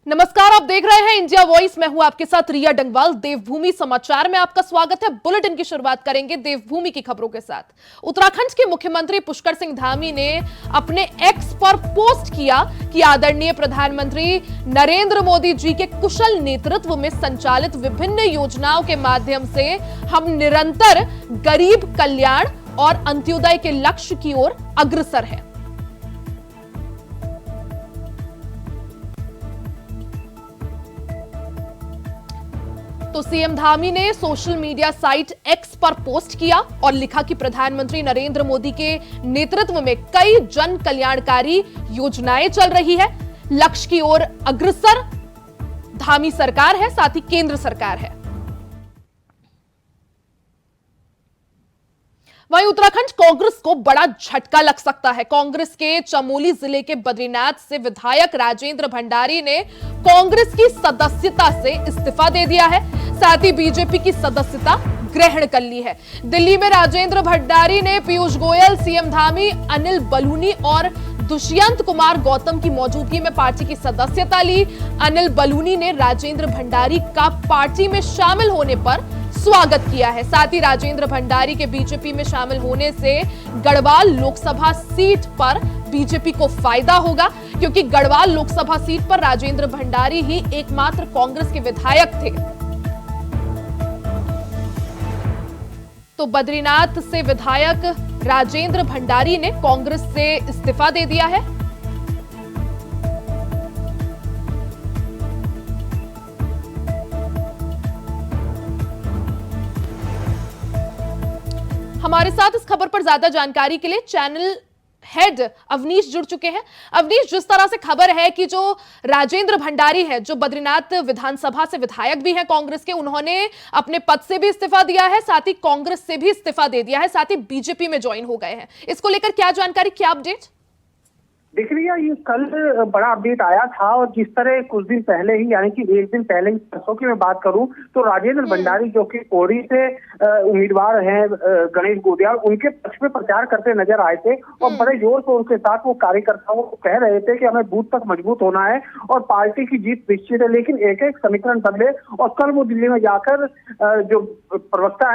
नमस्कार, आप देख रहे हैं इंडिया वॉइस। मैं हूं आपके साथ रिया डंगवाल। देवभूमि समाचार में आपका स्वागत है। बुलेटिन की शुरुआत करेंगे देवभूमि की खबरों के साथ। उत्तराखंड के मुख्यमंत्री पुष्कर सिंह धामी ने अपने एक्स पर पोस्ट किया कि आदरणीय प्रधानमंत्री नरेंद्र मोदी जी के कुशल नेतृत्व में संचालित विभिन्न योजनाओं के माध्यम से हम निरंतर गरीब कल्याण और अंत्योदय के लक्ष्य की ओर अग्रसर हैं। तो सीएम धामी ने सोशल मीडिया साइट एक्स पर पोस्ट किया और लिखा कि प्रधानमंत्री नरेंद्र मोदी के नेतृत्व में कई जन कल्याणकारी योजनाएं चल रही है। लक्ष्य की ओर अग्रसर धामी सरकार है, साथ ही केंद्र सरकार है। वहीं उत्तराखंड कांग्रेस को बड़ा झटका लग सकता है। कांग्रेस के चमोली जिले के बद्रीनाथ से विधायक राजेंद्र भंडारी ने कांग्रेस की सदस्यता से इस्तीफा दे दिया है, साथ ही बीजेपी की सदस्यता ग्रहण कर ली है। दिल्ली में राजेंद्र भंडारी ने पीयूष गोयल, सीएम धामी, अनिल बलूनी और दुष्यंत कुमार गौतम की मौजूदगी में पार्टी की सदस्यता ली। अनिल बलूनी ने राजेंद्र भंडारी का पार्टी में शामिल होने पर स्वागत किया है। साथ ही राजेंद्र भंडारी के बीजेपी में शामिल होने से गढ़वाल लोकसभा सीट पर बीजेपी को फायदा होगा, क्योंकि गढ़वाल लोकसभा सीट पर राजेंद्र भंडारी ही एकमात्र कांग्रेस के विधायक थे। तो बद्रीनाथ से विधायक राजेंद्र भंडारी ने कांग्रेस से इस्तीफा दे दिया है। हमारे साथ इस खबर पर ज्यादा जानकारी के लिए चैनल हेड अवनीश जुड़ चुके हैं। अवनीश, जिस तरह से खबर है कि जो राजेंद्र भंडारी है, जो बद्रीनाथ विधानसभा से विधायक भी हैं कांग्रेस के, उन्होंने अपने पद से भी इस्तीफा दिया है, साथ ही कांग्रेस से भी इस्तीफा दे दिया है, साथ ही बीजेपी में ज्वाइन हो गए हैं। इसको लेकर क्या जानकारी, क्या अपडेट? देख लिया, ये कल बड़ा अपडेट आया था और जिस तरह कुछ दिन पहले ही, यानी कि एक दिन पहले ही, परसों की मैं बात करूं तो राजेंद्र भंडारी जो कि पौड़ी से उम्मीदवार हैं गणेश गोदियाल, उनके पक्ष में प्रचार करते नजर आए थे और बड़े जोर शोर के साथ वो कार्यकर्ताओं को कह रहे थे कि हमें बूथ तक मजबूत होना है और पार्टी की जीत निश्चित है। लेकिन एक एक समीकरण बदले और कल वो दिल्ली में जाकर जो प्रवक्ता,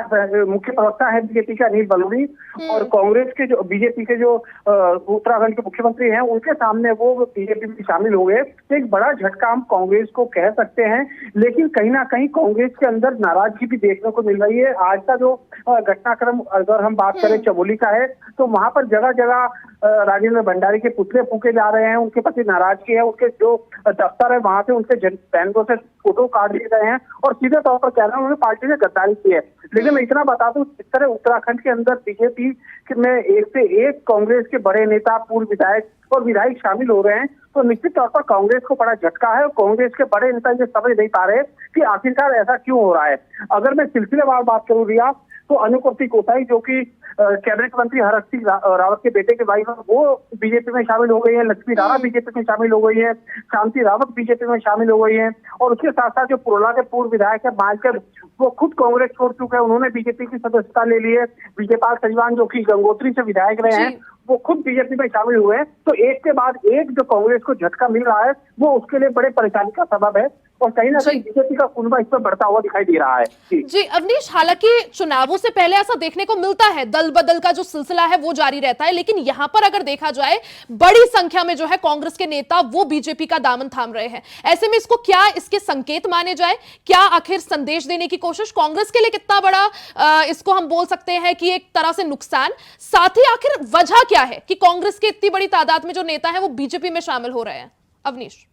मुख्य प्रवक्ता है बीजेपी के अनिल बलूनी और कांग्रेस के जो बीजेपी के जो उत्तराखंड के मुख्यमंत्री हैं, उनके सामने वो बीजेपी में शामिल हो गए। तो एक बड़ा झटका हम कांग्रेस को कह सकते हैं, लेकिन कहीं ना कहीं कांग्रेस के अंदर नाराजगी भी देखने को मिल रही है। आज का जो घटनाक्रम अगर हम बात करें चमोली का है, तो वहां पर जगह जगह राजेंद्र भंडारी के पुतले फूके जा रहे हैं, उनके प्रति नाराजगी है। उनके जो दफ्तर है वहां से उनके बैनरों से फोटो काट दिए गए हैं और सीधे तौर पर कह रहे हैं उन्होंने पार्टी से गद्दारी की है। लेकिन मैं इतना बता दूं, इस तरह उत्तराखंड के अंदर बीजेपी में एक से एक कांग्रेस के बड़े नेता, पूर्व विधायक और विधायक शामिल हो रहे हैं, तो निश्चित तौर पर कांग्रेस को बड़ा झटका है और कांग्रेस के बड़े नेता ये समझ नहीं पा रहे कि आखिरकार ऐसा क्यों हो रहा है। अगर मैं सिलसिलेवार बात करूं रिया, तो अनुकृति कोटाई जो कि कैबिनेट मंत्री हरक सिंह रावत के बेटे के भाई, वो बीजेपी में शामिल हो गई है। लक्ष्मी राणा बीजेपी में शामिल हो गई है। शांति रावत बीजेपी में शामिल हो गई है और उसके साथ साथ जो पुरोला के पूर्व विधायक है मालकर, वो खुद कांग्रेस छोड़ चुके हैं, उन्होंने बीजेपी की सदस्यता ले ली है। विजयपाल सजवान जो कि गंगोत्री से विधायक रहे हैं, वो खुद बीजेपी में शामिल हुए हैं। तो एक के बाद एक जो कांग्रेस को झटका मिल रहा है, वो उसके लिए बड़े परेशानी का सबब है और कहीं ना कहीं बीजेपी का कुनबा इस पर बढ़ता हुआ दिखाई दे रहा है। जी अवनीश, हालांकि चुनावों से पहले ऐसा देखने को मिलता है, दल बदल का जो सिलसिला है वो जारी रहता है, लेकिन यहां पर अगर देखा जाए बड़ी संख्या में जो है कांग्रेस के नेता वो बीजेपी का दामन थाम रहे हैं। ऐसे में इसको क्या इसके संकेत माने जाए? क्या आखिर संदेश देने की कोशिश? कांग्रेस के लिए कितना बड़ा इसको हम बोल सकते हैं कि एक तरह से नुकसान, साथ ही आखिर वजह क्या है कि कांग्रेस के इतनी बड़ी तादाद में जो नेता है वो बीजेपी में शामिल हो रहे हैं? अवनीश,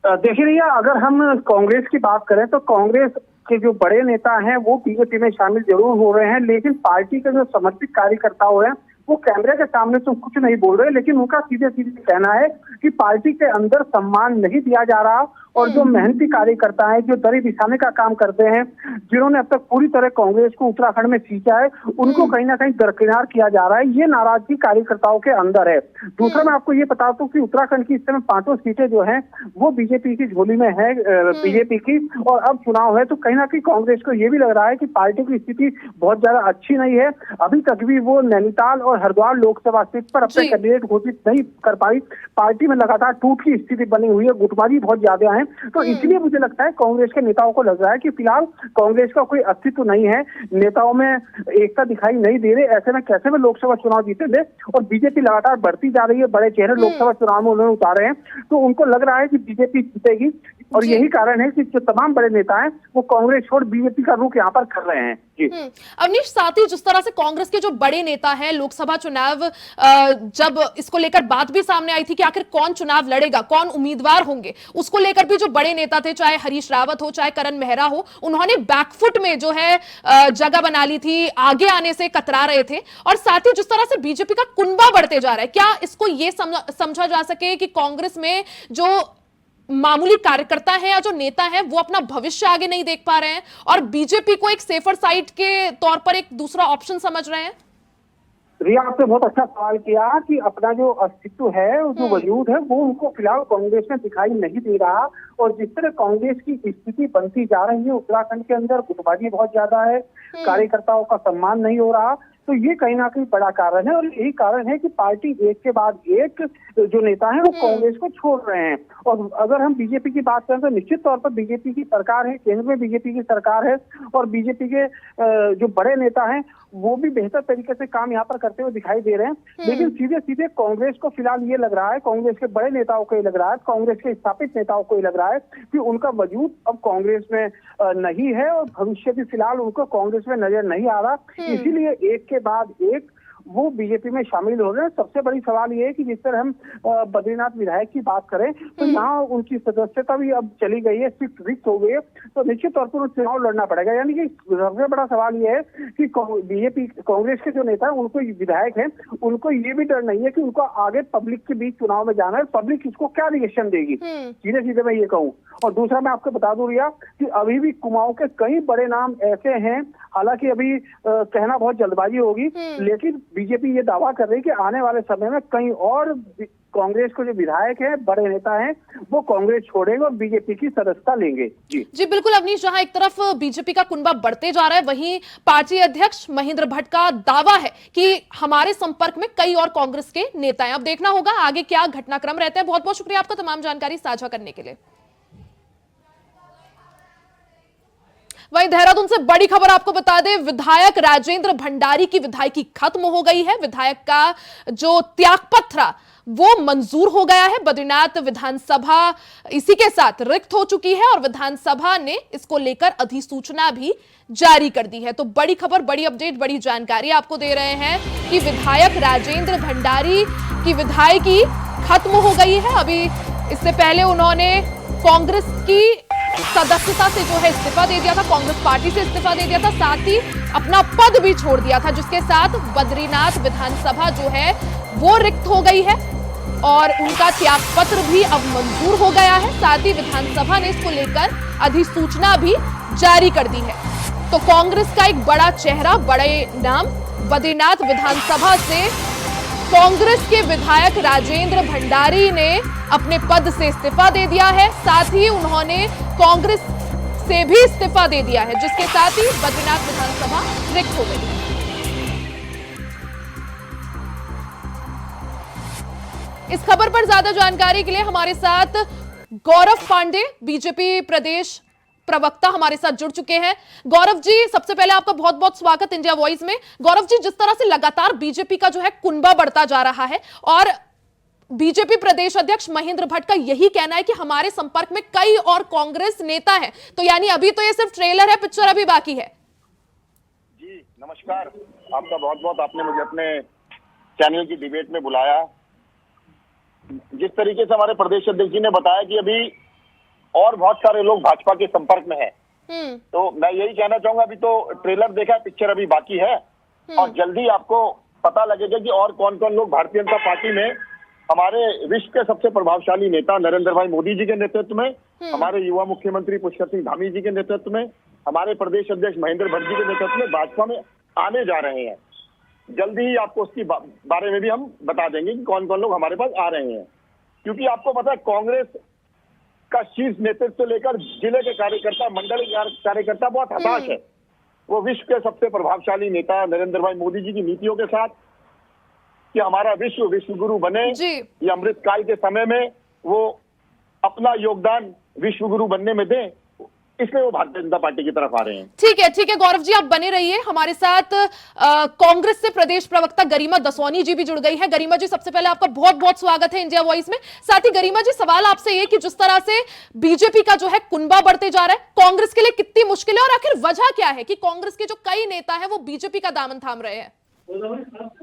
देखिए भैया, अगर हम कांग्रेस की बात करें तो कांग्रेस के जो बड़े नेता हैं वो बीजेपी में शामिल जरूर हो रहे हैं, लेकिन पार्टी के जो समर्पित कार्यकर्ता हैं वो कैमरे के सामने तो कुछ नहीं बोल रहे, लेकिन उनका सीधे सीधे कहना है कि पार्टी के अंदर सम्मान नहीं दिया जा रहा और जो मेहनती कार्यकर्ता हैं, जो दरी बिछाने का काम करते हैं, जिन्होंने अब तक पूरी तरह कांग्रेस को उत्तराखंड में सींचा है, उनको कहीं ना कहीं दरकिनार किया जा रहा है। ये नाराजगी कार्यकर्ताओं के अंदर है। दूसरा, मैं आपको ये बता दूं कि उत्तराखंड की इस समय 5 सीटें जो हैं वो बीजेपी की झोली में है, बीजेपी की, और अब चुनाव है तो कहीं ना कहीं कांग्रेस को ये भी लग रहा है कि पार्टी की स्थिति बहुत ज्यादा अच्छी नहीं है। अभी तक भी वो नैनीताल और हरिद्वार लोकसभा सीट पर अपने कैंडिडेट घोषित नहीं कर पाई। पार्टी में लगातार टूट की स्थिति बनी हुई है, गुटबाजी बहुत ज्यादा है हैं। तो इसलिए मुझे लगता है कांग्रेस के नेताओं को लग रहा है कि फिलहाल कांग्रेस का कोई अस्तित्व नहीं है, नेताओं में एकता दिखाई नहीं दे रही। ऐसे में कैसे में लोकसभा चुनाव जीतेंगे? और बीजेपी लगातार बढ़ती जा रही है, बड़े चेहरे लोकसभा चुनाव में उन्होंने उतारे हैं, तो उनको लग रहा है कि बीजेपी जीतेगी। और यही कारण है कि जो तमाम बड़े नेता हैं वो कांग्रेस छोड़ बीजेपी का रुख यहाँ पर कर रहे हैं। जी अवनीश, साथ ही जिस तरह से कांग्रेस के जो बड़े नेता हैं, लोकसभा चुनाव जब इसको लेकर बात भी सामने आई थी कि आखिर कौन चुनाव लड़ेगा, कौन उम्मीदवार होंगे, उसको लेकर भी जो बड़े नेता थे, चाहे हरीश रावत हो, चाहे करण मेहरा हो, उन्होंने बैकफुट में जो है जगह बना ली थी, आगे आने से कतरा रहे थे। और साथ ही जिस तरह से बीजेपी का कुनबा बढ़ते जा रहा है, क्या इसको ये समझा जा सके कि कांग्रेस में जो मामूली कार्यकर्ता है या जो नेता है वो अपना भविष्य आगे नहीं देख पा रहे हैं और बीजेपी को एक सेफर साइड के तौर पर एक दूसरा ऑप्शन समझ रहे हैं? रिया, आपने बहुत अच्छा सवाल किया कि अपना जो अस्तित्व है, जो वजूद है, वो उनको फिलहाल कांग्रेस में दिखाई नहीं दे रहा। और जिस तरह कांग्रेस की स्थिति बनती जा रही है, उत्तराखंड के अंदर गुटबाजी बहुत ज्यादा है, कार्यकर्ताओं का सम्मान नहीं हो रहा, तो ये कहीं ना कहीं बड़ा कारण है। और यही कारण है कि पार्टी एक के बाद एक जो नेता है वो कांग्रेस को छोड़ रहे हैं। और अगर हम बीजेपी की बात करें तो निश्चित तौर पर बीजेपी की सरकार है, केंद्र में बीजेपी की सरकार है, और बीजेपी के जो बड़े नेता हैं वो भी बेहतर तरीके से काम यहाँ पर करते हुए दिखाई दे रहे हैं। लेकिन सीधे सीधे कांग्रेस को फिलहाल ये लग रहा है, कांग्रेस के बड़े नेताओं को ये लग रहा है, कांग्रेस के स्थापित नेताओं को ये लग रहा है कि उनका वजूद अब कांग्रेस में नहीं है और भविष्य भी फिलहाल उनको कांग्रेस में नजर नहीं आ रहा। इसीलिए एक के बाद एक वो बीजेपी में शामिल हो रहे हैं। सबसे बड़ी सवाल ये है कि जिस तरह हम बद्रीनाथ विधायक की बात करें तो यहाँ उनकी सदस्यता भी अब चली गई है, सिर्फ रिक्त हो गई है, तो निश्चित तौर पर चुनाव लड़ना पड़ेगा। यानी कि सबसे बड़ा सवाल ये है कि बीजेपी कांग्रेस के जो नेता हैं, उनको विधायक हैं, उनको ये भी डर नहीं है कि उनको आगे पब्लिक के बीच चुनाव में जाना है, पब्लिक इसको क्या रिएक्शन देगी, सीधे सीधे मैं ये कहूँ। और दूसरा मैं आपको बता दूं रिया कि अभी भी कुमाऊं के कई बड़े नाम ऐसे हैं, हालांकि अभी कहना बहुत जल्दबाजी होगी, लेकिन बीजेपी ये दावा कर रही है कि आने वाले समय में कई और कांग्रेस के जो विधायक हैं, बड़े नेता हैं, वो कांग्रेस छोड़ेंगे और बीजेपी की सदस्यता लेंगे। जी बिल्कुल अवनीश, जहां एक तरफ बीजेपी का कुनबा बढ़ते जा रहा है, वहीं पार्टी अध्यक्ष महेंद्र भट्ट का दावा है कि हमारे संपर्क में कई और कांग्रेस के नेता हैं। अब देखना होगा आगे क्या घटनाक्रम रहते हैं। बहुत बहुत शुक्रिया आपका तमाम जानकारी साझा करने के लिए। वहीं देहरादून से बड़ी खबर आपको बता दें, विधायक राजेंद्र भंडारी की विधायकी खत्म हो गई है। विधायक का जो त्यागपत्र था वो मंजूर हो गया है। बद्रीनाथ विधानसभा इसी के साथ रिक्त हो चुकी है और विधानसभा ने इसको लेकर अधिसूचना भी जारी कर दी है। तो बड़ी खबर, बड़ी अपडेट, बड़ी जानकारी आपको दे रहे हैं कि विधायक राजेंद्र भंडारी की विधायकी खत्म हो गई है। अभी इससे पहले उन्होंने कांग्रेस की सदस्यता से जो है इस्तीफा दे दिया था, कांग्रेस पार्टी से इस्तीफा दे दिया था, साथ ही अपना पद भी छोड़ दिया था, जिसके साथ बद्रीनाथ विधानसभा जो है वो रिक्त हो गई है और उनका त्यागपत्र भी अब मंजूर हो गया है। साथ ही विधानसभा ने इसको लेकर अधिसूचना भी जारी कर दी है। तो कांग्रेस का एक बड़ा चेहरा, बड़े नाम, बद्रीनाथ विधानसभा से कांग्रेस के विधायक राजेंद्र भंडारी ने अपने पद से इस्तीफा दे दिया है। साथ ही उन्होंने कांग्रेस से भी इस्तीफा दे दिया है, जिसके साथ ही बद्रीनाथ विधानसभा रिक्त हो गई है। इस खबर पर ज्यादा जानकारी के लिए हमारे साथ गौरव पांडे, बीजेपी प्रदेश प्रवक्ता, हमारे साथ जुड़ चुके हैं। गौरव जी, सबसे पहले आपका बहुत बहुत स्वागत इंडिया वॉइस में। गौरव जी, जिस तरह से लगातार बीजेपी का जो है कुनबा बढ़ता जा रहा है और बीजेपी प्रदेश अध्यक्ष महेंद्र भट्ट का यही कहना है कि हमारे संपर्क में कई और कांग्रेस नेता हैं, तो यानी अभी तो ये सिर्फ ट्रेलर है, पिक्चर अभी बाकी है। जी नमस्कार, आपका बहुत बहुत, आपने मुझे अपने चैनल की डिबेट में बुलाया। जिस तरीके से हमारे प्रदेश अध्यक्ष जी ने बताया कि अभी और बहुत सारे लोग भाजपा के संपर्क में हैं, तो मैं यही कहना चाहूंगा, अभी तो ट्रेलर देखा है, पिक्चर अभी बाकी है और जल्दी आपको पता लगेगा कि और कौन कौन लोग भारतीय जनता पार्टी में, हमारे विश्व के सबसे प्रभावशाली नेता नरेंद्र भाई मोदी जी के नेतृत्व में, हमारे युवा मुख्यमंत्री पुष्कर सिंह धामी जी के नेतृत्व में, हमारे प्रदेश अध्यक्ष महेंद्र भट्ट जी के नेतृत्व में भाजपा में आने जा रहे हैं। जल्दी ही आपको उसकी बारे में भी हम बता देंगे कि कौन कौन लोग हमारे पास आ रहे हैं, क्योंकि आपको पता है कांग्रेस का शीर्ष नेतृत्व लेकर जिले के कार्यकर्ता, मंडल के कार्यकर्ता बहुत हताश है। वो विश्व के सबसे प्रभावशाली नेता नरेंद्र भाई मोदी जी की नीतियों के साथ कि हमारा विश्व गुरु बने, ये अमृतकाल के समय में वो अपना योगदान विश्व गुरु बनने में दें, इसलिए वो भारतीय जनता पार्टी की तरफ आ रहे हैं। ठीक है गौरव जी, आप बने रहिए हमारे साथ। कांग्रेस से प्रदेश प्रवक्ता गरिमा दसौनी जी भी जुड़ गई है। गरिमा जी, सबसे पहले आपका बहुत बहुत स्वागत है इंडिया वॉइस में। साथ ही गरिमा जी, सवाल आपसे ये कि जिस तरह से बीजेपी का जो है कुनबा बढ़ते जा रहा है, कांग्रेस के लिए कितनी मुश्किल है और आखिर वजह क्या है कि कांग्रेस के जो कई नेता है वो बीजेपी का दामन थाम रहे हैं?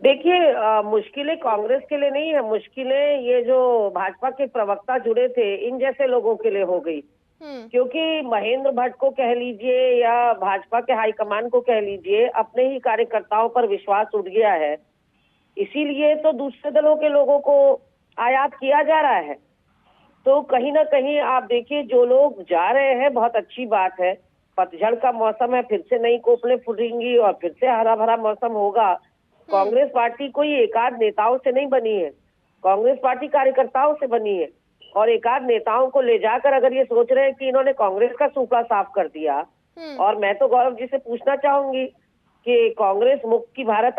देखिए, मुश्किलें कांग्रेस के लिए नहीं है, मुश्किलें ये जो भाजपा के प्रवक्ता जुड़े थे इन जैसे लोगों के लिए हो गई। क्योंकि महेंद्र भट्ट को कह लीजिए या भाजपा के हाईकमान को कह लीजिए, अपने ही कार्यकर्ताओं पर विश्वास उठ गया है, इसीलिए तो दूसरे दलों के लोगों को आयात किया जा रहा है। तो कहीं ना कहीं आप देखिए, जो लोग जा रहे हैं बहुत अच्छी बात है, पतझड़ का मौसम है, फिर से नई कोपलें फूटेंगी और फिर से हरा भरा मौसम होगा। कांग्रेस पार्टी कोई एकाध नेताओं से नहीं बनी है, कांग्रेस पार्टी कार्यकर्ताओं से बनी है। और एकाध नेताओं को ले जाकर अगर ये सोच रहे हैं कि इन्होंने कांग्रेस का सूपड़ा साफ कर दिया, और मैं तो गौरव जी से पूछना चाहूंगी कि कांग्रेस मुक्त की भारत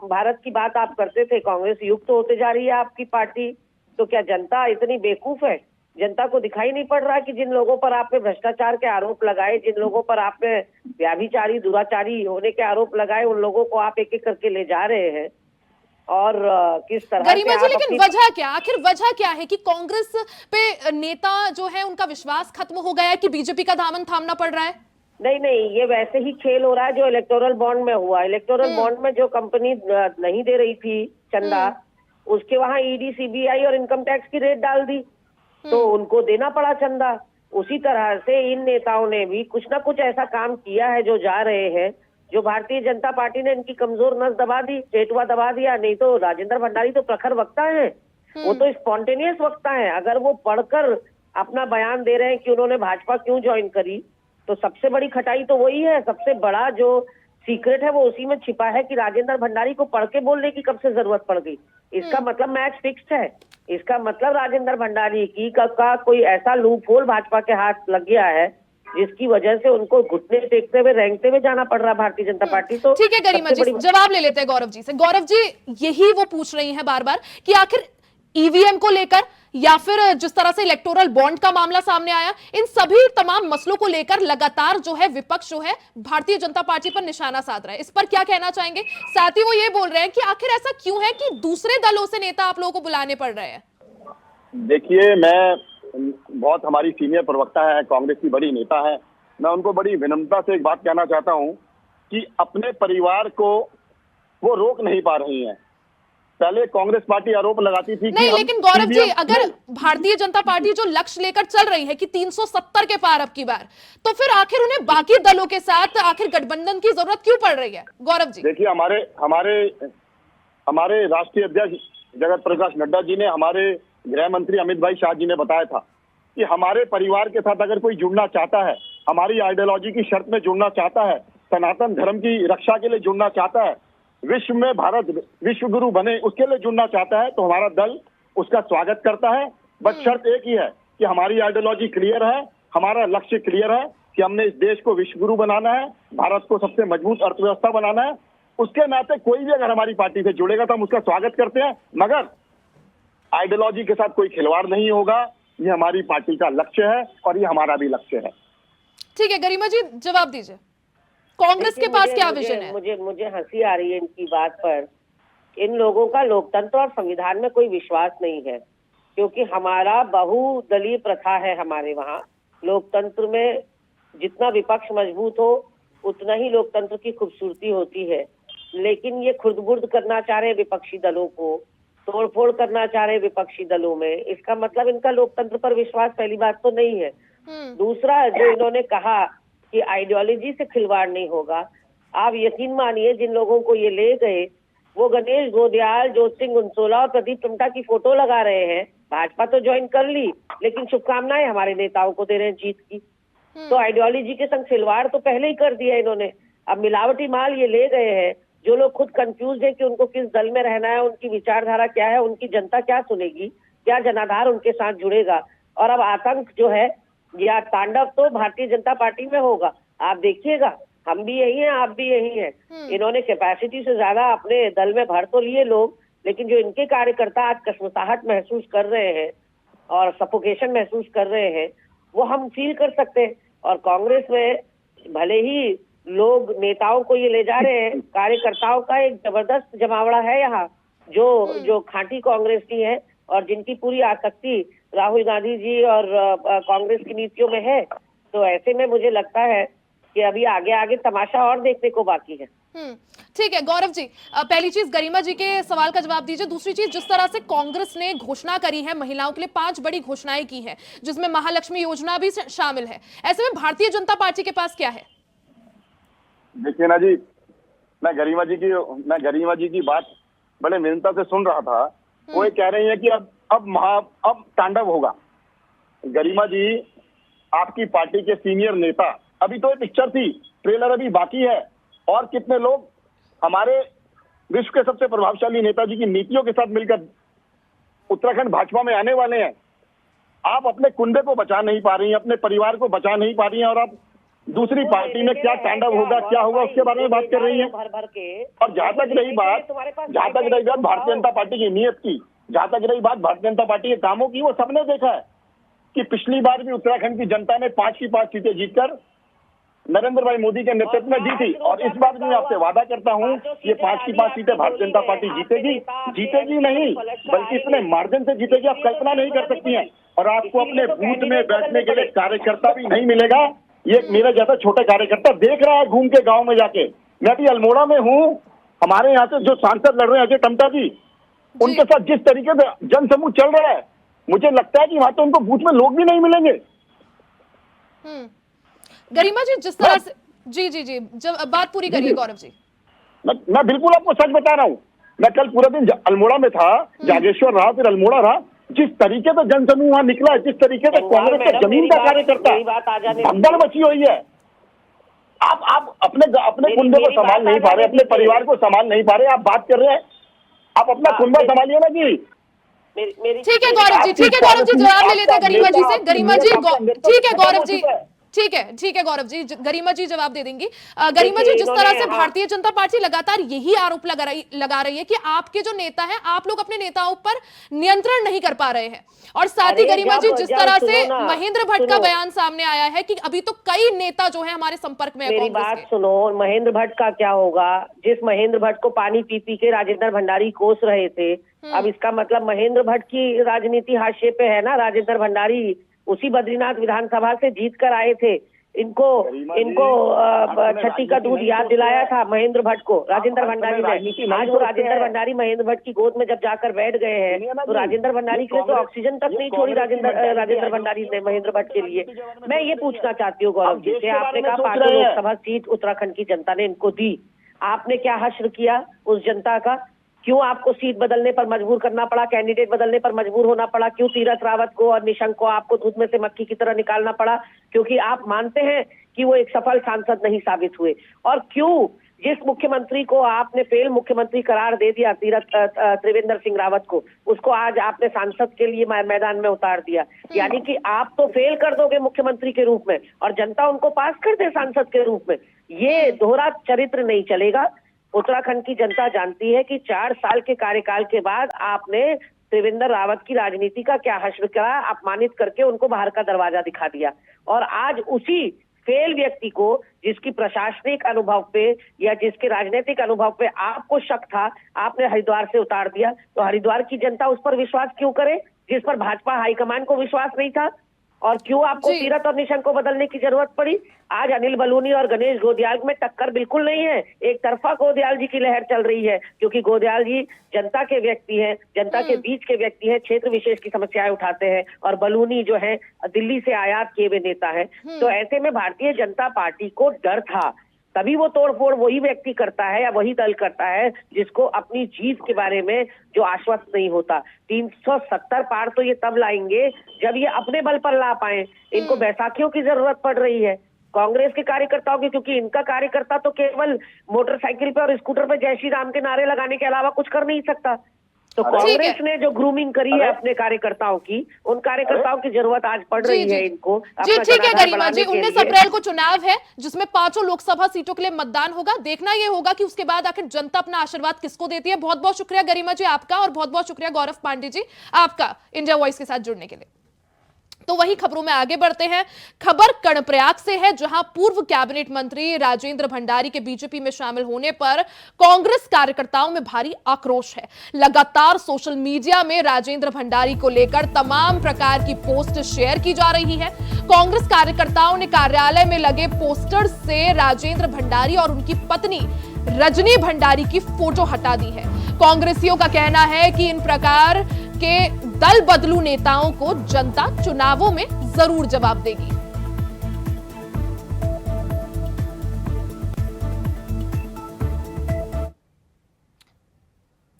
भारत की बात आप करते थे, कांग्रेस युक्त होते जा रही है आपकी पार्टी, तो क्या जनता इतनी बेवकूफ है? जनता को दिखाई नहीं पड़ रहा कि जिन लोगों पर आपने भ्रष्टाचार के आरोप लगाए, जिन लोगों पर आपने व्याभिचारी दुराचारी होने के आरोप लगाए, उन लोगों को आप एक एक करके ले जा रहे हैं। और किस तरह गरिमा जी, लेकिन वजह क्या, आखिर वजह क्या है कि कांग्रेस पे नेता जो है उनका विश्वास खत्म हो गया है कि बीजेपी का दामन थामना पड़ रहा है? नहीं, ये वैसे ही खेल हो रहा है जो इलेक्टोरल बॉन्ड में हुआ। इलेक्टोरल बॉन्ड में जो कंपनी नहीं दे रही थी चंदा, उसके वहां ईडी, सीबीआई और इनकम टैक्स की रेड डाल दी, तो उनको देना पड़ा चंदा। उसी तरह से इन नेताओं ने भी कुछ ना कुछ ऐसा काम किया है जो जा रहे हैं, जो भारतीय जनता पार्टी ने इनकी कमजोर नस दबा दी, पेटवा दबा दिया। नहीं तो राजेंद्र भंडारी तो प्रखर वक्ता है, वो तो स्पॉन्टेनियस वक्ता है। अगर वो पढ़कर अपना बयान दे रहे हैं कि उन्होंने भाजपा क्यों ज्वाइन करी, तो सबसे बड़ी खटाई तो वही है। सबसे बड़ा जो सीक्रेट है वो उसी में छिपा है कि राजेंद्र भंडारी को पढ़ के बोलने की कब से जरूरत पड़ गई। इसका मतलब मैच फिक्स्ड है। इसका मतलब राजेंद्र भंडारी की का कोई ऐसा लूप होल भाजपा के हाथ लग गया है जिसकी वजह से उनको घुटने टेकते हुए रेंगते हुए जाना पड़ रहा भारतीय जनता पार्टी। तो ठीक है गरिमा जी, जवाब ले लेते हैं गौरव जी से। गौरव जी, यही वो पूछ रही हैं बार बार कि आखिर ईवीएम को लेकर या फिर जिस तरह से इलेक्टोरल बॉन्ड का मामला सामने आया, इन सभी तमाम मसलों को लेकर लगातार जो है विपक्ष जो है भारतीय जनता पार्टी पर निशाना साध रहा है। इस पर क्या कहना चाहेंगे? साथ ही वो ये बोल रहे हैं कि आखिर ऐसा क्यों है कि दूसरे दलों से नेता आप लोगों को बुलाने पड़ रहे हैं? देखिए, बहुत हमारी सीनियर प्रवक्ता है, कांग्रेस की बड़ी नेता है, मैं उनको बड़ी विनम्रता से एक बात कहना चाहता हूं कि अपने परिवार को वो रोक नहीं पा रही हैं। पहले कांग्रेस पार्टी आरोप लगाती थी नहीं, लेकिन गौरव जी, अगर भारतीय जनता पार्टी जो लक्ष्य लेकर चल रही है कि 370 के पार अब की बार, तो फिर आखिर उन्हें बाकी दलों के साथ आखिर गठबंधन की जरूरत क्यों पड़ रही है? गौरव जी, देखिए, हमारे राष्ट्रीय अध्यक्ष जगत प्रकाश नड्डा जी ने, हमारे गृह मंत्री अमित भाई शाह जी ने बताया था कि हमारे परिवार के साथ अगर कोई जुड़ना चाहता है, हमारी आइडियोलॉजी की शर्त में जुड़ना चाहता है, सनातन धर्म की रक्षा के लिए जुड़ना चाहता है, विश्व में भारत विश्व गुरु बने उसके लिए जुड़ना चाहता है, तो हमारा दल उसका स्वागत करता है। बस शर्त एक ही है कि हमारी आइडियोलॉजी क्लियर है, हमारा लक्ष्य क्लियर है कि हमने इस देश को विश्व गुरु बनाना है, भारत को सबसे मजबूत अर्थव्यवस्था बनाना है। उसके नाते कोई भी अगर हमारी पार्टी से जुड़ेगा तो हम उसका स्वागत करते हैं, मगर आइडियोलॉजी के साथ कोई खिलवाड़ नहीं होगा। ये हमारी पार्टी का लक्ष्य है और ये हमारा भी लक्ष्य है। ठीक है गरिमा जी, जवाब दीजिए, कांग्रेस के पास क्या विजन है? मुझे हंसी आ रही है इनकी बात पर। इन लोगों का लोकतंत्र और संविधान में कोई विश्वास नहीं है, क्योंकि हमारा बहुदलीय प्रथा है। हमारे वहाँ लोकतंत्र में जितना विपक्ष मजबूत हो उतना ही लोकतंत्र की खूबसूरती होती है। लेकिन ये खुर्द-बुर्द करना चाह रहे विपक्षी दलों को, तोड़फोड़ करना चाह रहे विपक्षी दलों में, इसका मतलब इनका लोकतंत्र पर विश्वास पहली बात तो नहीं है। दूसरा, जो इन्होंने कहा कि आइडियोलॉजी से खिलवाड़ नहीं होगा, आप यकीन मानिए जिन लोगों को ये ले गए वो गणेश गोदियाल, जोत सिंह उनसोला और प्रदीप टुमटा की फोटो लगा रहे हैं। भाजपा तो ज्वाइन कर ली, लेकिन शुभकामनाएं हमारे नेताओं को दे रहे हैं जीत की। तो आइडियोलॉजी के संग खिलवाड़ तो पहले ही कर दिया इन्होंने। अब मिलावटी माल ये ले गए हैं। जो लोग खुद कंफ्यूज है कि उनको किस दल में रहना है, उनकी विचारधारा क्या है, उनकी जनता क्या सुनेगी, क्या जनाधार उनके साथ जुड़ेगा, और अब आतंक जो है या तांडव तो भारतीय जनता पार्टी में होगा। आप देखिएगा, हम भी यही हैं, आप भी यही हैं। इन्होंने कैपेसिटी से ज्यादा अपने दल में भर तो लिए लोग, लेकिन जो इनके कार्यकर्ता आज कश्मसाहट महसूस कर रहे हैं और सफोकेशन महसूस कर रहे हैं, वो हम फील कर सकते हैं। और कांग्रेस में भले ही लोग नेताओं को ये ले जा रहे हैं, कार्यकर्ताओं का एक जबरदस्त जमावड़ा है यहाँ, जो खांटी कांग्रेसी है और जिनकी पूरी आसक्ति राहुल गांधी जी और कांग्रेस की नीतियों में है। तो ऐसे में मुझे लगता है कि अभी आगे आगे तमाशा और देखने को बाकी है। ठीक है गौरव जी, पहली चीज गरिमा जी के सवाल का जवाब दीजिए। दूसरी चीज, जिस तरह से कांग्रेस ने घोषणा करी है, महिलाओं के लिए 5 बड़ी घोषणाएं की हैं, जिसमें महालक्ष्मी योजना भी शामिल है, ऐसे में भारतीय जनता पार्टी के पास क्या है? देखिए ना जी, मैं गरिमा जी की बात बड़े मेहनता से सुन रहा था। वो ये कह रही है कि अब तांडव होगा। गरिमा जी, आपकी पार्टी के सीनियर नेता, अभी तो ये पिक्चर थी, ट्रेलर अभी बाकी है, और कितने लोग हमारे विश्व के सबसे प्रभावशाली नेताजी की नीतियों के साथ मिलकर उत्तराखंड भाजपा में आने वाले हैं। आप अपने कुंडे को बचा नहीं पा रही हैं, अपने परिवार को बचा नहीं पा रही हैं, और आप दूसरी पार्टी में क्या तांडव होगा, क्या होगा, उसके बारे में बात कर रही हैं। और जहां तक रही बात भारतीय जनता पार्टी की नीयत की, जहां तक रही बात भारतीय जनता पार्टी के कामों की, वो सबने देखा है कि पिछली बार भी उत्तराखंड की जनता ने 5 की 5 सीटें जीतकर नरेंद्र भाई मोदी के नेतृत्व में जीती। और इस बार भी मैं आपसे वादा करता हूं, ये 5 की 5 सीटें भारतीय जनता पार्टी जीतेगी नहीं, बल्कि इतने मार्जिन से जीतेगी, आप कल्पना नहीं कर सकती हैं। और आपको अपने बूथ में बैठने के लिए कार्यकर्ता भी नहीं मिलेगा। ये मेरा जैसा छोटा कार्यकर्ता देख रहा है घूम के गांव में जाके। मैं भी अल्मोड़ा में हूँ, हमारे यहाँ से जो सांसद लड़ रहे हैं अजय टमटा जी, उनके साथ जिस तरीके से जनसमूह चल रहा है, मुझे लगता है कि वहां तो उनको बूथ में लोग भी नहीं मिलेंगे। गरिमा जी, जिस तरह से जी, जब बात पूरी करिए गौरव जी। मैं बिल्कुल आपको सच बता रहा हूँ। मैं कल पूरा दिन अल्मोड़ा में था, जागेश्वर रहा, फिर अल्मोड़ा रहा। जिस तरीके से जनसमूह वहां निकला है, जिस तरीके से कांग्रेस के जमीन का कार्यकर्ता भगदड़ मची हुई है। आप अपने कुंडे को संभाल नहीं पा रहे, अपने परिवार को संभाल नहीं पा रहे, आप बात कर रहे हैं, आप अपना कुंडा संभालिए ना जी। ठीक है गौरव जी, जवाब ले लेते हैं गरिमा जी से। गरिमा जी, ठीक है गौरव जी, ठीक है गौरव जी, गरिमा जी जवाब दे देंगी। गरिमा जी, जिस तरह से भारतीय जनता पार्टी लगातार यही आरोप लगा रही है कि आपके जो नेता हैं, आप लोग अपने नेताओं पर नियंत्रण नहीं कर पा रहे हैं, और साथ ही गरिमा जी, जिस तरह से महेंद्र भट्ट का बयान सामने आया है कि अभी तो कई नेता जो है हमारे संपर्क में है। मेरी बात सुनो, महेंद्र भट्ट का क्या होगा? जिस महेंद्र भट्ट को पानी पी पी के राजेंद्र भंडारी कोस रहे थे, अब इसका मतलब महेंद्र भट्ट की राजनीति हाशिए पे है ना। राजेंद्र भंडारी उसी बद्रीनाथ विधानसभा से जीत कर आए थे। इनको छठी का दूध याद दिलाया था महेंद्र भट्ट को राजेंद्र भंडारी ने। आज वो राजेंद्र भंडारी महेंद्र भट्ट की गोद में जब जाकर बैठ गए हैं, तो राजेंद्र भंडारी के लिए तो ऑक्सीजन तक नहीं छोड़ी राजेंद्र भंडारी ने महेंद्र भट्ट के लिए। मैं ये पूछना चाहती हूँ गौरव जी से, आपने कहा 5 लोकसभा सीट उत्तराखंड की जनता ने इनको दी, आपने क्या हश्र किया उस जनता का? क्यों आपको सीट बदलने पर मजबूर करना पड़ा, कैंडिडेट बदलने पर मजबूर होना पड़ा? क्यों तीरथ रावत को और निशंक को आपको दूध में से मक्खी की तरह निकालना पड़ा? क्योंकि आप मानते हैं कि वो एक सफल सांसद नहीं साबित हुए। और क्यों जिस मुख्यमंत्री को आपने फेल मुख्यमंत्री करार दे दिया, त्रिवेंद्र सिंह रावत को, उसको आज आपने सांसद के लिए मैदान में उतार दिया। यानी कि आप तो फेल कर दोगे मुख्यमंत्री के रूप में और जनता उनको पास कर दे सांसद के रूप में। ये दोहरा चरित्र नहीं चलेगा। उत्तराखंड की जनता जानती है कि 4 साल के कार्यकाल के बाद आपने त्रिवेंद्र रावत की राजनीति का क्या हश्र करा, अपमानित करके उनको बाहर का दरवाजा दिखा दिया। और आज उसी फेल व्यक्ति को, जिसकी प्रशासनिक अनुभव पे या जिसके राजनीतिक अनुभव पे आपको शक था, आपने हरिद्वार से उतार दिया। तो हरिद्वार की जनता उस पर विश्वास क्यों करे जिस पर भाजपा हाईकमान को विश्वास नहीं था? और क्यों आपको तीरथ और निशंक को बदलने की जरूरत पड़ी? आज अनिल बलूनी और गणेश गोदियाल में टक्कर बिल्कुल नहीं है। एक तरफा गोदियाल जी की लहर चल रही है, क्योंकि गोदियाल जी जनता के व्यक्ति हैं, जनता के बीच के व्यक्ति हैं, क्षेत्र विशेष की समस्याएं उठाते हैं, और बलूनी जो है दिल्ली से आयात किए हुए नेता है। तो ऐसे में भारतीय जनता पार्टी को डर था, तभी वो तोड़फोड़ वही व्यक्ति करता है या वही दल करता है जिसको अपनी जीत के बारे में जो आश्वस्त नहीं होता। 370 पार तो ये तब लाएंगे जब ये अपने बल पर ला पाए। इनको बैसाखियों की जरूरत पड़ रही है कांग्रेस के कार्यकर्ताओं की, क्योंकि इनका कार्यकर्ता तो केवल मोटरसाइकिल पे और स्कूटर पे जय श्री राम के नारे लगाने के अलावा कुछ कर नहीं सकता। तो कांग्रेस ने जो ग्रूमिंग करी है अपने कार्यकर्ताओं की, उन कार्यकर्ताओं की जरूरत आज पड़ रही है इनको। जी ठीक है गरिमा जी, 19 अप्रैल को चुनाव है जिसमें 5 लोकसभा सीटों के लिए मतदान होगा। देखना ये होगा कि उसके बाद आखिर जनता अपना आशीर्वाद किसको देती है। बहुत बहुत शुक्रिया गरिमा जी आपका, और बहुत बहुत शुक्रिया गौरव पांडे जी आपका इंडिया वॉइस के साथ जुड़ने के लिए। तो वही खबरों में आगे बढ़ते हैं। खबर कर्णप्रयाग से है, जहां पूर्व कैबिनेट मंत्री राजेंद्र भंडारी के बीजेपी में शामिल होने पर कांग्रेस कार्यकर्ताओं में भारी आक्रोश है। लगातार सोशल मीडिया में राजेंद्र भंडारी को लेकर तमाम प्रकार की पोस्ट शेयर की जा रही है। कांग्रेस कार्यकर्ताओं ने कार्यालय में लगे पोस्टर से राजेंद्र भंडारी और उनकी पत्नी रजनी भंडारी की फोटो हटा दी है। कांग्रेसियों का कहना है कि इन प्रकार के दल बदलू नेताओं को जनता चुनावों में जरूर जवाब देगी।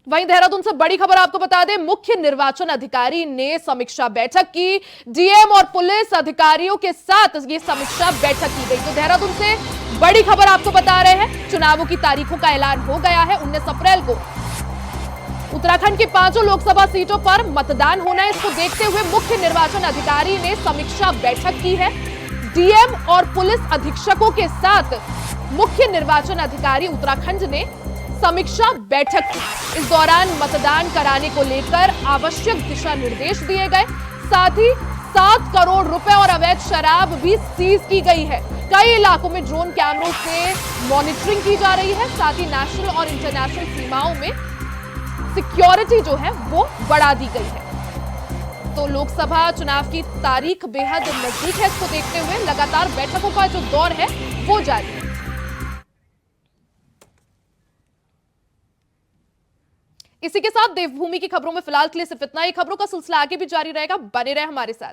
वहीं देहरादून से बड़ी खबर आपको बता दें, मुख्य निर्वाचन अधिकारी ने समीक्षा बैठक की। डीएम और पुलिस अधिकारियों के साथ ये समीक्षा बैठक की गई। तो देहरादून से बड़ी खबर आपको बता रहे हैं, चुनावों की तारीखों का ऐलान हो गया है। 19 अप्रैल को उत्तराखंड की 5 लोकसभा सीटों पर मतदान होना है। इसको देखते हुए मुख्य निर्वाचन अधिकारी ने समीक्षा बैठक की है। डीएम और पुलिस अधीक्षकों के साथ मुख्य निर्वाचन अधिकारी उत्तराखंड ने समीक्षा बैठक की। इस दौरान मतदान कराने को लेकर आवश्यक दिशा निर्देश दिए गए। साथ ही 7 करोड़ रुपए और अवैध शराब भी सीज की गई है। कई इलाकों में ड्रोन कैमरों से मॉनिटरिंग की जा रही है। साथ ही नेशनल और इंटरनेशनल सीमाओं में सिक्योरिटी जो है वो बढ़ा दी गई है। तो लोकसभा चुनाव की तारीख बेहद नजदीक है। इसको देखते हुए लगातार बैठकों का जो दौर है वो जारी है। इसी के साथ देवभूमि की खबरों में फिलहाल के लिए सिर्फ इतना ही। खबरों का सिलसिला आगे भी जारी रहेगा, बने रहे हमारे साथ।